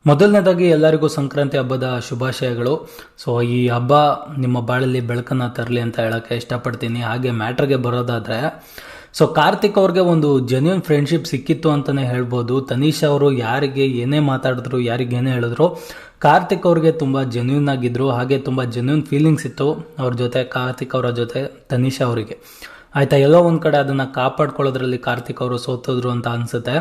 ಮೊದಲನೇದಾಗಿ ಎಲ್ಲರಿಗೂ ಸಂಕ್ರಾಂತಿ ಹಬ್ಬದ ಶುಭಾಶಯಗಳು. ಸೊ ಈ ಹಬ್ಬ ನಿಮ್ಮ ಬಾಳಲ್ಲಿ ಬೆಳಕನ್ನ ತರಲಿ ಅಂತ ಹೇಳಕ್ಕೆ ಇಷ್ಟಪಡ್ತೀನಿ. ಹಾಗೆ ಮ್ಯಾಟ್ರಿಗೆ ಬರೋದಾದ್ರೆ, ಸೊ ಕಾರ್ತಿಕ್ ಅವ್ರಿಗೆ ಒಂದು ಜೆನ್ಯೂನ್ ಫ್ರೆಂಡ್ಶಿಪ್ ಸಿಕ್ಕಿತ್ತು ಅಂತಾನೆ ಹೇಳ್ಬೋದು. ತನೀಶ್ ಅವರು ಯಾರಿಗೆ ಏನೇ ಮಾತಾಡಿದ್ರು, ಯಾರಿಗೆ ಏನೇ ಹೇಳಿದ್ರು, ಕಾರ್ತಿಕ್ ಅವ್ರಿಗೆ ತುಂಬಾ ಜೆನ್ಯೂನ್ ಆಗಿದ್ರು. ಹಾಗೆ ತುಂಬಾ ಜೆನ್ಯೂನ್ ಫೀಲಿಂಗ್ಸ್ ಇತ್ತು ಅವ್ರ ಜೊತೆ, ಕಾರ್ತಿಕ್ ಅವರ ಜೊತೆ ತನೀಶ್ ಅವರಿಗೆ. ಆಯ್ತಾ, ಎಲ್ಲೋ ಒಂದ್ ಕಡೆ ಅದನ್ನ ಕಾಪಾಡ್ಕೊಳ್ಳೋದ್ರಲ್ಲಿ ಕಾರ್ತಿಕ್ ಅವರು ಸೋತೋದ್ರು ಅಂತ ಅನ್ಸುತ್ತೆ.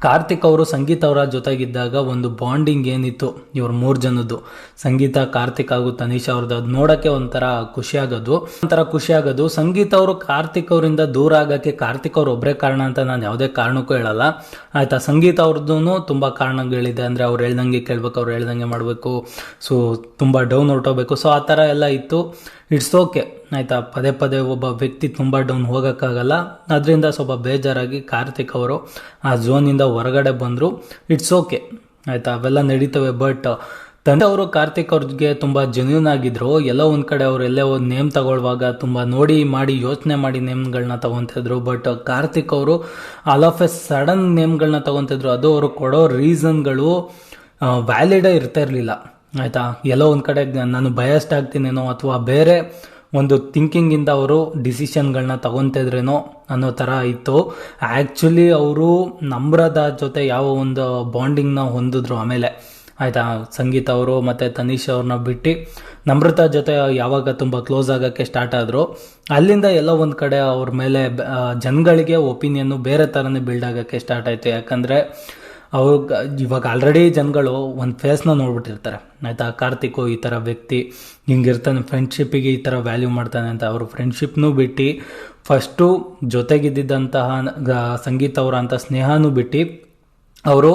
ಕಾರ್ತಿಕ್ ಅವರು ಸಂಗೀತ ಅವರ ಜೊತೆಗಿದ್ದಾಗ ಒಂದು ಬಾಂಡಿಂಗ್ ಏನಿತ್ತು ಇವ್ರ 3 ಜನದ್ದು, ಸಂಗೀತ, ಕಾರ್ತಿಕ್ ಹಾಗೂ ತನೀಶ್ ಅವ್ರದ್ದು, ಅದು ನೋಡಕ್ಕೆ ಒಂಥರ ಖುಷಿ ಆಗೋದು. ಸಂಗೀತ ಅವರು ಕಾರ್ತಿಕ್ ಅವರಿಂದ ದೂರ ಆಗಕ್ಕೆ ಕಾರ್ತಿಕ್ ಅವ್ರು ಒಬ್ಬರೇ ಕಾರಣ ಅಂತ ನಾನು ಯಾವುದೇ ಕಾರಣಕ್ಕೂ ಹೇಳಲ್ಲ. ಆಯ್ತಾ, ಸಂಗೀತ ಅವ್ರದ್ದು ತುಂಬಾ ಕಾರಣಗಳಿದೆ. ಅಂದ್ರೆ ಅವ್ರು ಹೇಳ್ದಂಗೆ ಕೇಳ್ಬೇಕು, ಅವ್ರು ಹೇಳ್ದಂಗೆ ಮಾಡಬೇಕು, ಸೊ ತುಂಬಾ ಡೌನ್ ಹೊರಟೋಗ್ಬೇಕು, ಸೊ ಆ ಥರ ಎಲ್ಲ ಇತ್ತು. It's okay. ಆಯ್ತಾ, ಪದೇ ಪದೇ ಒಬ್ಬ ವ್ಯಕ್ತಿ ತುಂಬಾ ಡೌನ್ ಹೋಗೋಕ್ಕಾಗಲ್ಲ. ಅದರಿಂದ ಸ್ವಲ್ಪ ಬೇಜಾರಾಗಿ ಕಾರ್ತಿಕ್ ಅವರು ಆ ಝೋನಿಂದ ಹೊರಗಡೆ ಬಂದರು. It's okay. ಆಯ್ತಾ, ಅವೆಲ್ಲ ನಡೀತವೆ. ಬಟ್ ತಂದೆ ಅವರು ಕಾರ್ತಿಕ್ ಅವ್ರಿಗೆ ತುಂಬಾ ಜೆನ್ಯೂನ್ ಆಗಿದ್ರು. ಎಲ್ಲೋ ಒಂದ್ ಕಡೆ ಅವ್ರು ಎಲ್ಲೇ ಒಂದು ನೇಮ್ ತಗೊಳ್ಳುವಾಗ ತುಂಬಾ ನೋಡಿ ಮಾಡಿ ಯೋಚನೆ ಮಾಡಿ ನೇಮ್ಗಳನ್ನ ತಗೊಂತಿದ್ರು. ಬಟ್ ಕಾರ್ತಿಕ್ ಅವರು ಆಲ್ ಆಫ್ ಎ ಸಡನ್ ನೇಮ್ಗಳನ್ನ ತಗೊಂತಿದ್ರು. ಅದು ಅವರು ಕೊಡೋ ರೀಸನ್ಗಳು ವ್ಯಾಲಿಡೇ ಇರ್ತಾ ಇರಲಿಲ್ಲ. ಆಯ್ತಾ, ಎಲ್ಲೋ ಒಂದ್ ಕಡೆ ನಾನು ಬಯಸ್ಡ್ ಆಗ್ತೀನೇನೋ ಅಥವಾ ಬೇರೆ ಒಂದು ಥಿಂಕಿಂಗಿಂದ ಅವರು ಡಿಸಿಷನ್ಗಳನ್ನ ತಗೊಂತಿದ್ರೇನೋ ಅನ್ನೋ ಥರ ಇತ್ತು. ಆ್ಯಕ್ಚುಲಿ ಅವರು ನಮ್ರದ ಜೊತೆ ಯಾವ ಒಂದು ಬಾಂಡಿಂಗ್ನ ಹೊಂದಿದ್ರು ಆಮೇಲೆ. ಆಯಿತಾ, ಸಂಗೀತ ಅವರು ಮತ್ತು ತನೀಶ್ ಅವ್ರನ್ನ ಬಿಟ್ಟು ನಮ್ರತ ಜೊತೆ ಯಾವಾಗ ತುಂಬ ಕ್ಲೋಸ್ ಆಗೋಕ್ಕೆ ಸ್ಟಾರ್ಟ್ ಆದರು, ಅಲ್ಲಿಂದ ಎಲ್ಲೋ ಒಂದು ಕಡೆ ಅವ್ರ ಮೇಲೆ ಜನಗಳಿಗೆ ಒಪಿನಿಯನ್ನು ಬೇರೆ ಥರನೇ ಬಿಲ್ಡ್ ಆಗೋಕ್ಕೆ ಸ್ಟಾರ್ಟ್ ಆಯಿತು. ಯಾಕಂದರೆ ಅವ್ರು ಇವಾಗ ಆಲ್ರೆಡಿ ಜನಗಳು ಒಂದು ಫೇಸ್ನ ನೋಡ್ಬಿಟ್ಟಿರ್ತಾರೆ. ಆಯಿತಾ, ಕಾರ್ತಿಕ್ ಈ ಥರ ವ್ಯಕ್ತಿ ಹಿಂಗಿರ್ತಾನೆ, ಫ್ರೆಂಡ್ಶಿಪ್ಪಿಗೆ ಈ ಥರ ವ್ಯಾಲ್ಯೂ ಮಾಡ್ತಾನೆ ಅಂತ. ಅವರು ಫ್ರೆಂಡ್ಶಿಪ್ನೂ ಬಿಟ್ಟು ಫಸ್ಟು ಜೊತೆಗಿದ್ದಂತಹ ಸಂಗೀತ ಅವರ ಅಂತ ಸ್ನೇಹನೂ ಬಿಟ್ಟು ಅವರು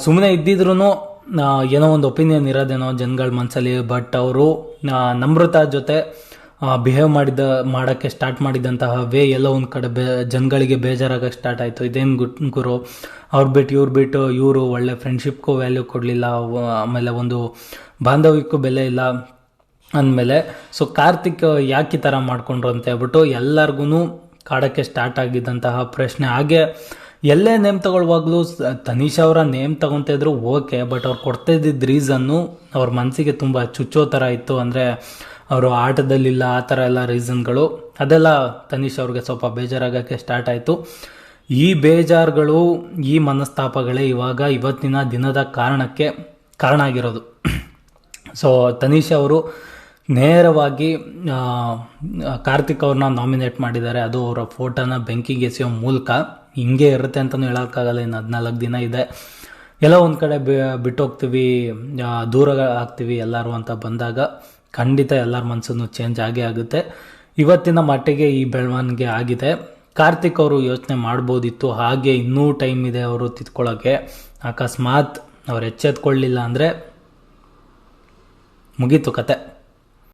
ಸುಮ್ಮನೆ ಇದ್ದಿದ್ರು ಏನೋ ಒಂದು ಒಪಿನಿಯನ್ ಇರೋದೇನೋ ಜನಗಳ ಮನಸ್ಸಲ್ಲಿ. ಬಟ್ ಅವರು ನಮ್ರತ ಜೊತೆ ಬಿಹೇವ್ ಮಾಡೋಕ್ಕೆ ಸ್ಟಾರ್ಟ್ ಮಾಡಿದಂತಹ ವೇ ಎಲ್ಲೋ ಒಂದು ಕಡೆ ಜನಗಳಿಗೆ ಬೇಜಾರಾಗಕ್ಕೆ ಸ್ಟಾರ್ಟ್ ಆಯಿತು. ಇದೇನು ಗುರು, ಅವ್ರು ಬಿಟ್ಟು ಇವರು ಒಳ್ಳೆ ಫ್ರೆಂಡ್ಶಿಪ್ಗೂ ವ್ಯಾಲ್ಯೂ ಕೊಡಲಿಲ್ಲ, ಆಮೇಲೆ ಒಂದು ಬಾಂಧವ್ಯಕ್ಕೂ ಬೆಲೆ ಇಲ್ಲ ಅಂದಮೇಲೆ ಸೊ ಕಾರ್ತಿಕ್ ಯಾಕೆ ಈ ಥರ ಮಾಡ್ಕೊಂಡ್ರು ಅಂತ ಹೇಳ್ಬಿಟ್ಟು ಎಲ್ಲರಿಗೂ ಕಾಡೋಕ್ಕೆ ಸ್ಟಾರ್ಟ್ ಆಗಿದ್ದಂತಹ ಪ್ರಶ್ನೆ. ಹಾಗೆ ಎಲ್ಲೇ ನೇಮ್ ತಗೊಳ್ಳುವಾಗಲೂ ತನೀಶ್ ಅವರ ನೇಮ್ ತಗೊತಿದ್ರು ಓಕೆ, ಬಟ್ ಅವ್ರು ಕೊಡ್ತಾ ಇದ್ದಿದ್ದ ರೀಸನ್ನು ಅವ್ರ ಮನಸ್ಸಿಗೆ ತುಂಬ ಚುಚ್ಚೋ ಥರ ಇತ್ತು. ಅಂದರೆ ಅವರು ಆಟದಲ್ಲಿಲ್ಲ, ಆ ಥರ ಎಲ್ಲ ರೀಸನ್ಗಳು, ಅದೆಲ್ಲ ತನೀಶ್ ಅವ್ರಿಗೆ ಸ್ವಲ್ಪ ಬೇಜಾರಾಗೋಕ್ಕೆ ಸ್ಟಾರ್ಟ್ ಆಯಿತು. ಈ ಬೇಜಾರುಗಳು, ಈ ಮನಸ್ತಾಪಗಳೇ ಇವತ್ತಿನ ದಿನದ ಕಾರಣ ಆಗಿರೋದು. ಸೊ ತನೀಶ್ ಅವರು ನೇರವಾಗಿ ಕಾರ್ತಿಕ್ ಅವ್ರನ್ನ ನಾಮಿನೇಟ್ ಮಾಡಿದ್ದಾರೆ. ಅದು ಅವರ ಫೋಟೋನ ಬೆಂಕಿಗೆ ಎಸೆಯೋ ಮೂಲಕ. ಹಿಂಗೆ ಇರುತ್ತೆ ಅಂತಲೂ ಹೇಳೋಕ್ಕಾಗಲ್ಲ, ಇನ್ನು 14 ದಿನ ಇದೆ. ಎಲ್ಲ ಒಂದು ಕಡೆ ಬಿಟ್ಟೋಗ್ತೀವಿ, ದೂರ ಆಗ್ತೀವಿ ಎಲ್ಲರೂ ಅಂತ ಬಂದಾಗ ಖಂಡಿತ ಎಲ್ಲರ ಮನಸ್ಸನ್ನು ಚೇಂಜ್ ಆಗೇ ಆಗುತ್ತೆ. ಇವತ್ತಿನ ಮಟ್ಟಿಗೆ ಈ ಬೆಳವಣಿಗೆ ಆಗಿದೆ. ಕಾರ್ತಿಕ್ ಅವರು ಯೋಚನೆ ಮಾಡ್ಬೋದಿತ್ತು, ಹಾಗೆ ಇನ್ನೂ ಟೈಮ್ ಇದೆ ಅವರು ತಿದ್ಕೊಳ್ಳೋಕ್ಕೆ. ಅಕಸ್ಮಾತ್ ಅವ್ರು ಎಚ್ಚೆತ್ಕೊಳ್ಳಿಲ್ಲ ಅಂದರೆ ಮುಗೀತು ಕತೆ.